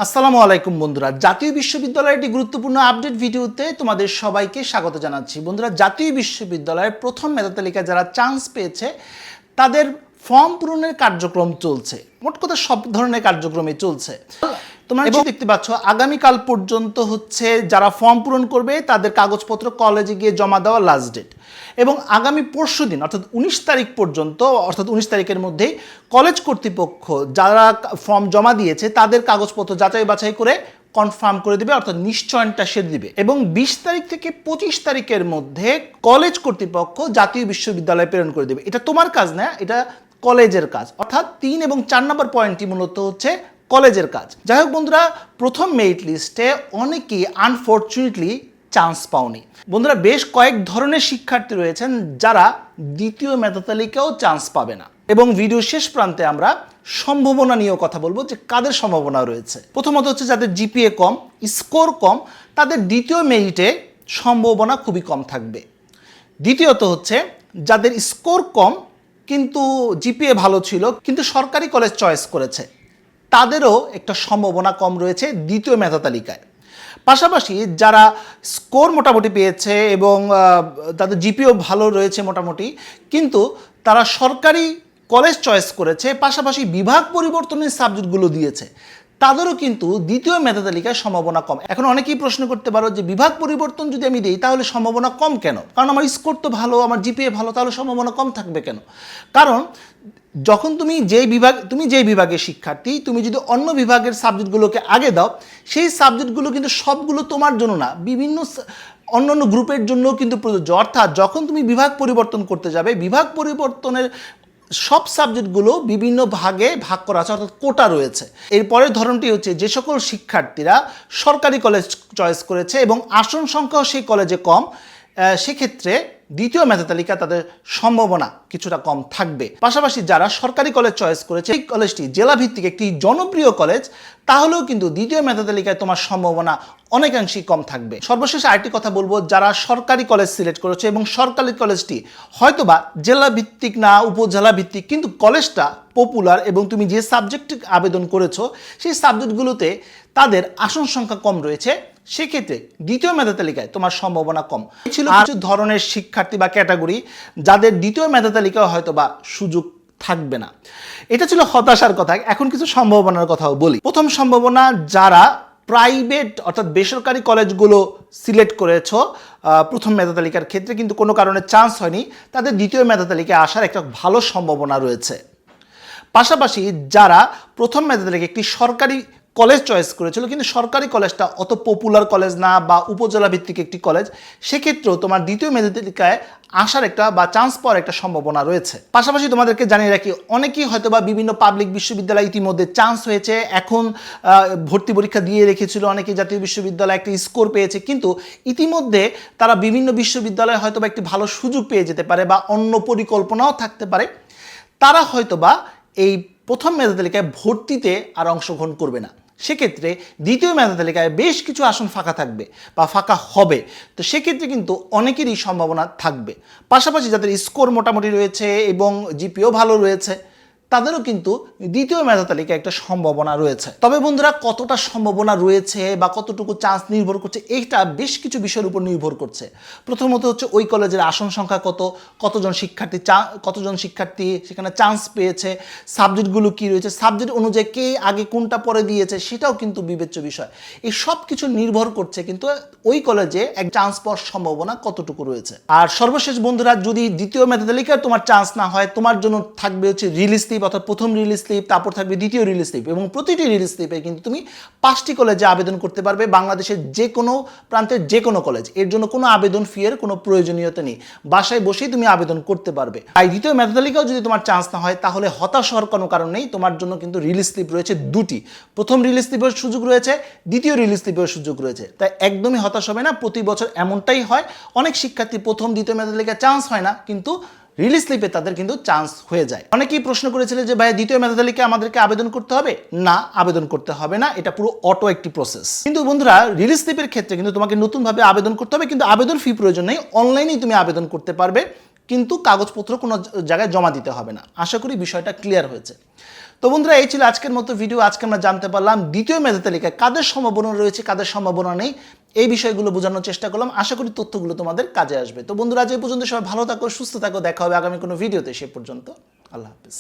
আসসালামু আলাইকুম বন্ধুরা, জাতীয় বিশ্ববিদ্যালয়ের একটি গুরুত্বপূর্ণ আপডেট ভিডিওতে তোমাদের সবাইকে স্বাগত জানাচ্ছি। বন্ধুরা, জাতীয় বিশ্ববিদ্যালয়ের প্রথম মেধা তালিকায় যারা চান্স পেয়েছে তাদের ফর্ম পূরণের কার্যক্রম চলছে। মোট কথা সব ধরনের কার্যক্রমই চলছে। তোমরা দেখতে পাচ্ছ আগামীকাল পর্যন্ত হচ্ছে যারা ফর্ম পূরণ করবে তাদের কাগজপত্র কলেজে গিয়ে জমা দেওয়া লাস্ট ডেট, এবং আগামী পরশু দিন অর্থাৎ 19 তারিখ পর্যন্ত, অর্থাৎ 19 তারিখের মধ্যেই কলেজ কর্তৃপক্ষ যারা ফর্ম জমা দিয়েছে তাদের কাগজপত্র যাচাই বাছাই করে কনফার্ম করে দিবে, অর্থাৎ নিশ্চয়নটা সেরে দিবে। এবং 20 তারিখ থেকে 25 তারিখের মধ্যে কলেজ কর্তৃপক্ষ জাতীয় বিশ্ববিদ্যালয়ে প্রেরণ করে দেবে। এটা তোমার কাজ না, এটা কলেজের কাজ। অর্থাৎ 3 এবং 4 নম্বর পয়েন্টটি মূলত হচ্ছে কলেজের কাজ। যাই হোক বন্ধুরা, প্রথম মেরিট লিস্টে অনেকেই আনফর্চুনেটলি চান্স পাওনি। বন্ধুরা, বেশ কয়েক ধরনের শিক্ষার্থী রয়েছেন যারা দ্বিতীয় মেধা তালিকাও চান্স পাবে না, এবং ভিডিও শেষ প্রান্তে আমরা সম্ভাবনা নিয়েও কথা বলবো যে কাদের সম্ভাবনা রয়েছে। প্রথমত হচ্ছে যাদের জিপিএ কম, স্কোর কম, তাদের দ্বিতীয় মেরিটে সম্ভাবনা খুবই কম থাকবে। দ্বিতীয়ত হচ্ছে যাদের স্কোর কম কিন্তু জিপিএ ভালো ছিল কিন্তু সরকারি কলেজ চয়েস করেছে, তাদেরও একটা সম্ভাবনা কম রয়েছে দ্বিতীয় মেধা তালিকায়। পাশাপাশি যারা স্কোর মোটামুটি পেয়েছে এবং তাদের জিপিও ভালো রয়েছে মোটামুটি, কিন্তু তারা সরকারি কলেজ চয়েস করেছে, পাশাপাশি বিভাগ পরিবর্তনের সাবজেক্টগুলো দিয়েছে, তাদেরও কিন্তু দ্বিতীয় মেধা তালিকায় সম্ভাবনা কম। এখন অনেকেই প্রশ্ন করতে পারো যে বিভাগ পরিবর্তন যদি আমি দিই তাহলে সম্ভাবনা কম কেন? কারণ আমার স্কোর তো ভালো, আমার জিপিএ ভালো, তাহলে সম্ভাবনা কম থাকবে কেন? কারণ যখন তুমি যেই বিভাগের শিক্ষার্থী, তুমি যদি অন্য বিভাগের সাবজেক্টগুলোকে আগে দাও, সেই সাবজেক্টগুলো কিন্তু সবগুলো তোমার জন্য না, বিভিন্ন অন্যান্য গ্রুপের জন্যও কিন্তু প্রযোজ্য। অর্থাৎ যখন তুমি বিভাগ পরিবর্তন করতে যাবে, বিভাগ পরিবর্তনের সব সাবজেক্টগুলো বিভিন্ন ভাগে ভাগ করা আছে, অর্থাৎ কোটা রয়েছে। এরপরের ধরনটি হচ্ছে যে সকল শিক্ষার্থীরা সরকারি কলেজ চয়েস করেছে এবং আসন সংখ্যাও সেই কলেজে কম, সেক্ষেত্রে দ্বিতীয় মেধা তালিকা তাদের সম্ভাবনা কিছুটা কম থাকবে। পাশাপাশি যারা সরকারি কলেজ চয়েস করেছে, এই কলেজটি জেলাভিত্তিক একটি জনপ্রিয় কলেজ, তাহলেও কিন্তু দ্বিতীয় মেধা তালিকায় তোমার সম্ভাবনা অনেকাংশেই কম থাকবে। সর্বশেষ আরেকটি কথা বলবো, যারা সরকারি কলেজ সিলেক্ট করেছে এবং সরকারি কলেজটি হয়তোবা জেলা ভিত্তিক না, উপজেলা ভিত্তিক, কিন্তু কলেজটা পপুলার এবং তুমি যে সাবজেক্টে আবেদন করেছো সেই সাবজেক্টগুলোতে তাদের আসন সংখ্যা কম রয়েছে, সেক্ষেত্রে দ্বিতীয় মেধা তালিকায় তোমার সম্ভাবনা কম। এই ছিল কিছু ধরনের শিক্ষার্থী বা ক্যাটাগরি যাদের দ্বিতীয় মেধা তালিকায় হয়তো বা সুযোগ থাকবে না। এটা ছিল হতাশার কথা। এখন কিছু সম্ভাবনার কথাও বলি। প্রথম সম্ভাবনা, যারা প্রাইভেট অর্থাৎ বেসরকারি কলেজগুলো সিলেক্ট করেছো প্রথম মেধা তালিকার ক্ষেত্রে কিন্তু কোনো কারণে চান্স হয়নি, তাদের দ্বিতীয় মেধা তালিকায় আসার একটা ভালো সম্ভাবনা রয়েছে। পাশাপাশি যারা প্রথম মেধা তালিকায় একটি সরকারি কলেজ চয়েস করেছিল কিন্তু সরকারি কলেজটা অত পপুলার কলেজ না বা উপজেলা ভিত্তিক একটি কলেজ, সেক্ষেত্রেও তোমার দ্বিতীয় মেধা তালিকায় আসার একটা বা চান্স পাওয়ার একটা সম্ভাবনা রয়েছে। পাশাপাশি তোমাদেরকে জানিয়ে রাখি, অনেকেই হয়তো বা বিভিন্ন পাবলিক বিশ্ববিদ্যালয় ইতিমধ্যে চান্স হয়েছে, এখন ভর্তি পরীক্ষা দিয়ে রেখেছিল, অনেকেই জাতীয় বিশ্ববিদ্যালয়ে একটি স্কোর পেয়েছে, কিন্তু ইতিমধ্যে তারা বিভিন্ন বিশ্ববিদ্যালয়ে হয়তো বা একটি ভালো সুযোগ পেয়ে যেতে পারে বা অন্য পরিকল্পনাও থাকতে পারে, তারা হয়তো বা এই প্রথম মেধা তালিকায় ভর্তিতে আর অংশগ্রহণ করবে না। সেক্ষেত্রে দ্বিতীয় মেধা তালিকায় বেশ কিছু আসন ফাঁকা থাকবে বা ফাঁকা হবে, তো সেক্ষেত্রে কিন্তু অনেকেরই সম্ভাবনা থাকবে। পাশাপাশি যাদের স্কোর মোটামুটি রয়েছে এবং জিপিও ভালো রয়েছে, তাদেরও কিন্তু দ্বিতীয় মেধা তালিকায় একটা সম্ভাবনা রয়েছে। তবে বন্ধুরা, কতটা সম্ভাবনা রয়েছে বা কতটুকু চান্স নির্ভর করছে, এইটা বেশ কিছু বিষয়ের উপর নির্ভর করছে। প্রথমত হচ্ছে ওই কলেজের আসন সংখ্যা কতজন শিক্ষার্থী সেখানে চান্স পেয়েছে, সাবজেক্টগুলো কী রয়েছে, সাবজেক্ট অনুযায়ী কে আগে কোনটা পরে দিয়েছে, সেটাও কিন্তু বিবেচ্য বিষয়। এই সব কিছু নির্ভর করছে কিন্তু ওই কলেজে এক চান্স পাওয়ার সম্ভাবনা কতটুকু রয়েছে। আর সর্বশেষ বন্ধুরা, যদি দ্বিতীয় মেধা তালিকায় তোমার চান্স না হয়, তোমার জন্য থাকবে হচ্ছে রিলিজ স্লিপ, অর্থাৎ প্রথম রিলিজ স্লিপ, তারপর থাকবে দ্বিতীয় রিলিজ স্লিপ, এবং প্রতিটি রিলিজ স্লিপে কিন্তু তুমি 5টি কলেজে আবেদন করতে পারবে, বাংলাদেশের যে কোনো প্রান্তের যে কোনো কলেজ। এর জন্য কোনো আবেদন ফি এর কোনো প্রয়োজনীয়তা নেই, বাসায় বসেই তুমি আবেদন করতে পারবে। তাই দ্বিতীয় মেধা তালিকাও যদি তোমার চান্স না হয়, তাহলে হতাশ হওয়ার কোনো কারণ নেই। তোমার জন্য কিন্তু রিলিজ স্লিপ রয়েছে 2টি, প্রথম রিলিজ স্লিপের সুযোগ রয়েছে, দ্বিতীয় রিলিজ স্লিপের সুযোগ রয়েছে। তাই একদমই হতাশ হবে না। প্রতি বছর এমনটাই হয়, অনেক শিক্ষার্থী প্রথম দ্বিতীয় মেধা তালিকায় চান্স হয় না, কিন্তু রিলিজ স্লিপে তাদের কিন্তু চান্স হয়ে যায়। অনেকেই প্রশ্ন করেছিলেন যে ভাই, দ্বিতীয় মেধা তালিকায় আমাদেরকে আবেদন করতে হবে? না, আবেদন করতে হবে না, এটা পুরো অটো একটি প্রসেস। কিন্তু বন্ধুরা, রিলিজ স্লিপের ক্ষেত্রে কিন্তু তোমাকে নতুনভাবে আবেদন করতে হবে, কিন্তু আবেদন ফি প্রয়োজন নেই, অনলাইনেই তুমি আবেদন করতে পারবে, কিন্তু কাগজপত্র কোনো জায়গায় জমা দিতে হবে না। আশা করি বিষয়টা ক্লিয়ার হয়েছে। তো বন্ধুরা, এই ছিল আজকের মতো ভিডিও। আজকে আমরা জানতে পারলাম দ্বিতীয় মেধা তালিকায় কাদের সম্ভাবনা রয়েছে, কাদের সম্ভাবনা নেই, এই বিষয়গুলো বোঝানোর চেষ্টা করলাম। আশা করি তথ্যগুলো তোমাদের কাজে আসবে। তো বন্ধুরা, আজ এই পর্যন্ত সবাই ভালো থাকো, সুস্থ থাকো। দেখা হবে আগামী কোনো ভিডিওতে। সে পর্যন্ত আল্লাহ হাফিজ।